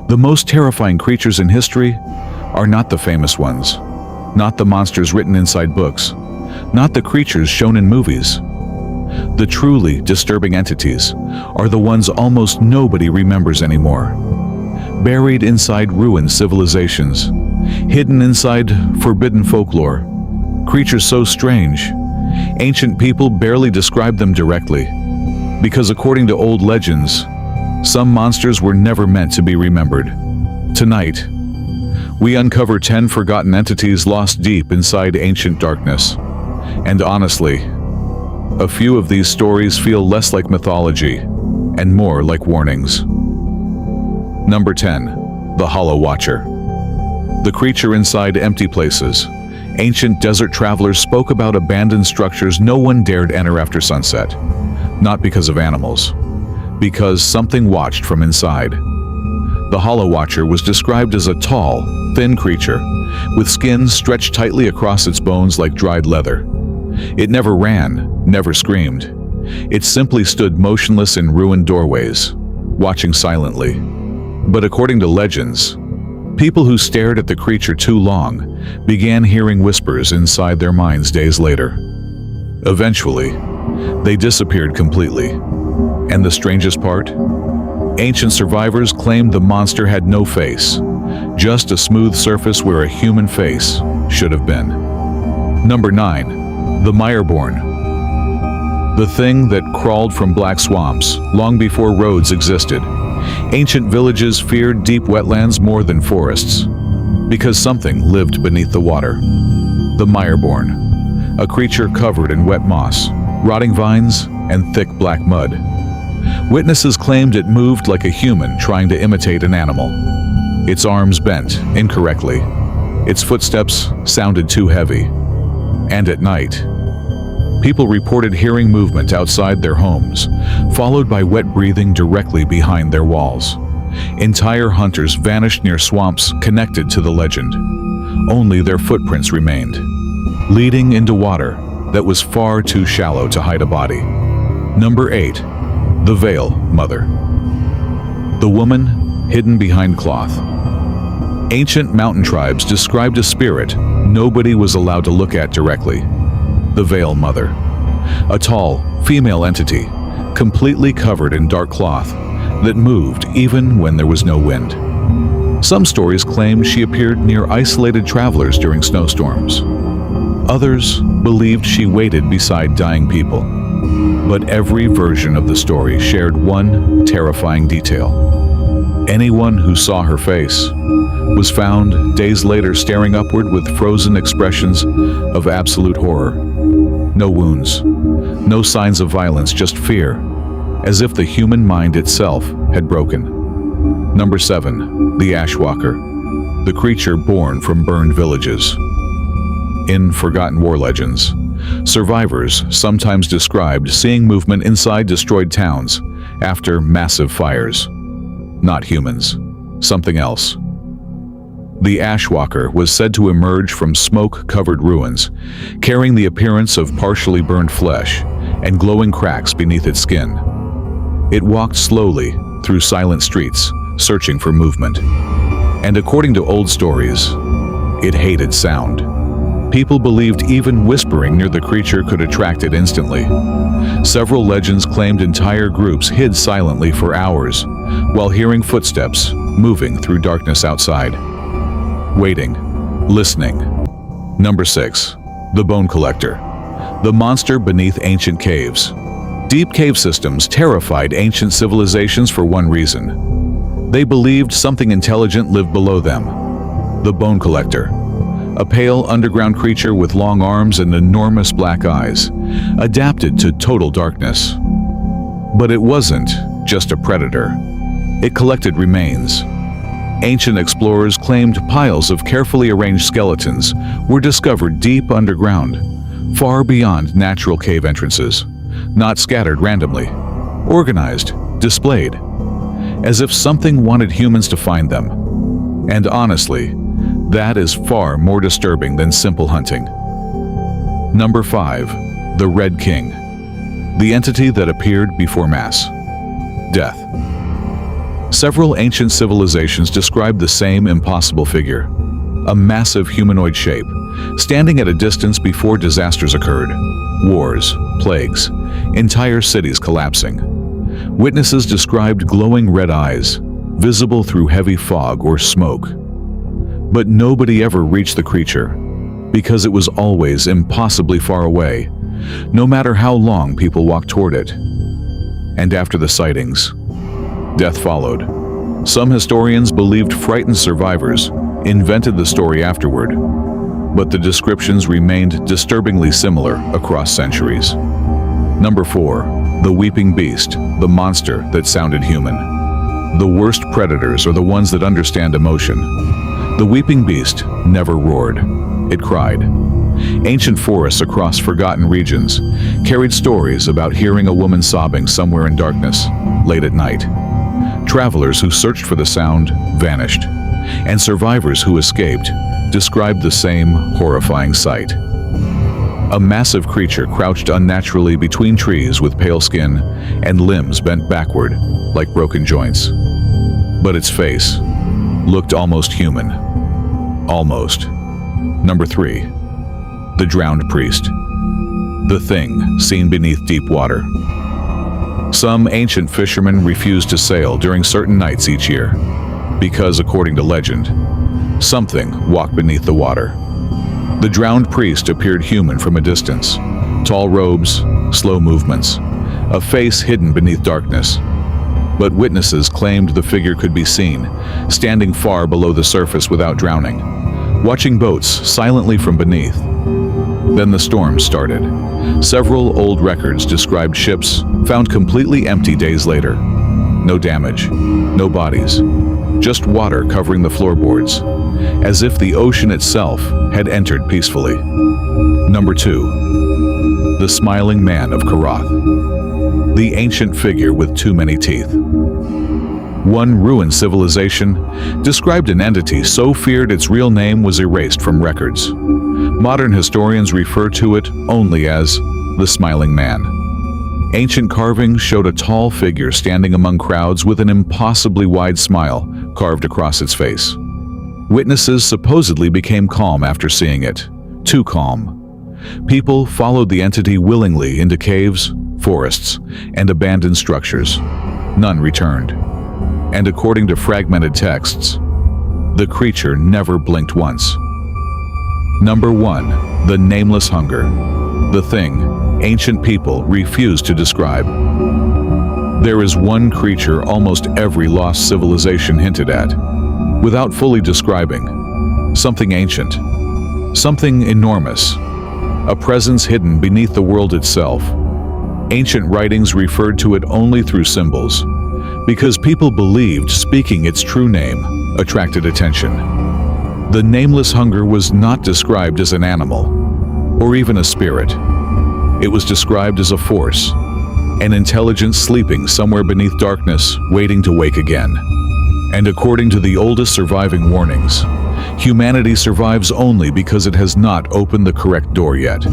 The most terrifying creatures in history are not the famous ones, not the monsters written inside books, not the creatures shown in movies. The truly disturbing entities are the ones almost nobody remembers anymore. Buried inside ruined civilizations, hidden inside forbidden folklore, creatures so strange, ancient people barely describe them directly, because according to old legends, some monsters were never meant to be remembered. Tonight, we uncover 10 forgotten entities lost deep inside ancient darkness. And honestly, a few of these stories feel less like mythology and more like warnings. Number 10. The Hollow Watcher. The creature inside empty places. Ancient desert travelers spoke about abandoned structures no one dared enter after sunset. Not because of animals, because something watched from inside. The Hollow Watcher was described as a tall, thin creature, with skin stretched tightly across its bones like dried leather. It never ran, never screamed. It simply stood motionless in ruined doorways, watching silently. But according to legends, people who stared at the creature too long began hearing whispers inside their minds days later. Eventually, they disappeared completely. And the strangest part? Ancient survivors claimed the monster had no face, just a smooth surface where a human face should have been. Number 9. The Mireborn. The thing that crawled from black swamps long before roads existed. Ancient villages feared deep wetlands more than forests, because something lived beneath the water. The Mireborn, a creature covered in wet moss, rotting vines, and thick black mud. Witnesses claimed it moved like a human trying to imitate an animal. Its arms bent incorrectly. Its footsteps sounded too heavy. And at night, people reported hearing movement outside their homes, followed by wet breathing directly behind their walls. Entire hunters vanished near swamps connected to the legend. Only their footprints remained, leading into water that was far too shallow to hide a body. Number 8. The Veil Mother. The woman hidden behind cloth. Ancient mountain tribes described a spirit nobody was allowed to look at directly. The Veil Mother. A tall, female entity, completely covered in dark cloth, that moved even when there was no wind. Some stories claim she appeared near isolated travelers during snowstorms. Others believed she waited beside dying people. But every version of the story shared one terrifying detail. Anyone who saw her face was found days later staring upward with frozen expressions of absolute horror. No wounds, no signs of violence, just fear, as if the human mind itself had broken. Number 7. The Ashwalker, the creature born from burned villages. In forgotten war legends, survivors sometimes described seeing movement inside destroyed towns after massive fires. Not humans, something else. The Ashwalker was said to emerge from smoke-covered ruins, carrying the appearance of partially burned flesh and glowing cracks beneath its skin. It walked slowly through silent streets, searching for movement. And according to old stories, it hated sound. People believed even whispering near the creature could attract it instantly. Several legends claimed entire groups hid silently for hours while hearing footsteps moving through darkness outside. Waiting, listening. Number 6. The Bone Collector. The monster beneath ancient caves. Deep cave systems terrified ancient civilizations for one reason. They believed something intelligent lived below them. The Bone Collector. A pale underground creature with long arms and enormous black eyes, adapted to total darkness. But it wasn't just a predator. It collected remains. Ancient explorers claimed piles of carefully arranged skeletons were discovered deep underground, far beyond natural cave entrances, not scattered randomly, organized, displayed, as if something wanted humans to find them. And honestly, that is far more disturbing than simple hunting. Number 5. The Red King. The entity that appeared before mass death. Several ancient civilizations describe the same impossible figure, a massive humanoid shape, standing at a distance before disasters occurred. Wars, plagues, entire cities collapsing. Witnesses described glowing red eyes, visible through heavy fog or smoke. But nobody ever reached the creature, because it was always impossibly far away, no matter how long people walked toward it. And after the sightings, death followed. Some historians believed frightened survivors invented the story afterward, but the descriptions remained disturbingly similar across centuries. Number 4. The Weeping Beast, the monster that sounded human. The worst predators are the ones that understand emotion. The Weeping Beast never roared. It cried. Ancient forests across forgotten regions carried stories about hearing a woman sobbing somewhere in darkness, late at night. Travelers who searched for the sound vanished, and survivors who escaped described the same horrifying sight. A massive creature crouched unnaturally between trees with pale skin and limbs bent backward like broken joints. But its face looked almost human. Almost. Number 3. The Drowned Priest. The thing seen beneath deep water. Some ancient fishermen refused to sail during certain nights each year because, according to legend, something walked beneath the water. The drowned priest appeared human from a distance. Tall robes, slow movements, a face hidden beneath darkness. But witnesses claimed the figure could be seen, standing far below the surface without drowning, watching boats silently from beneath. Then the storm started. Several old records described ships found completely empty days later. No damage, no bodies, just water covering the floorboards, as if the ocean itself had entered peacefully. Number 2. The Smiling Man of Karath. The ancient figure with too many teeth. One ruined civilization described an entity so feared its real name was erased from records. Modern historians refer to it only as the Smiling Man. Ancient carvings showed a tall figure standing among crowds with an impossibly wide smile carved across its face. Witnesses supposedly became calm after seeing it. Too calm. People followed the entity willingly into caves, forests, and abandoned structures. None returned. And according to fragmented texts, the creature never blinked once. Number 1. The Nameless Hunger. The thing ancient people refuse to describe. There is one creature almost every lost civilization hinted at, without fully describing. Something ancient. Something enormous. A presence hidden beneath the world itself. Ancient writings referred to it only through symbols, because people believed speaking its true name attracted attention. The Nameless Hunger was not described as an animal, or even a spirit. It was described as a force, an intelligence sleeping somewhere beneath darkness, waiting to wake again. And according to the oldest surviving warnings, humanity survives only because it has not opened the correct door yet.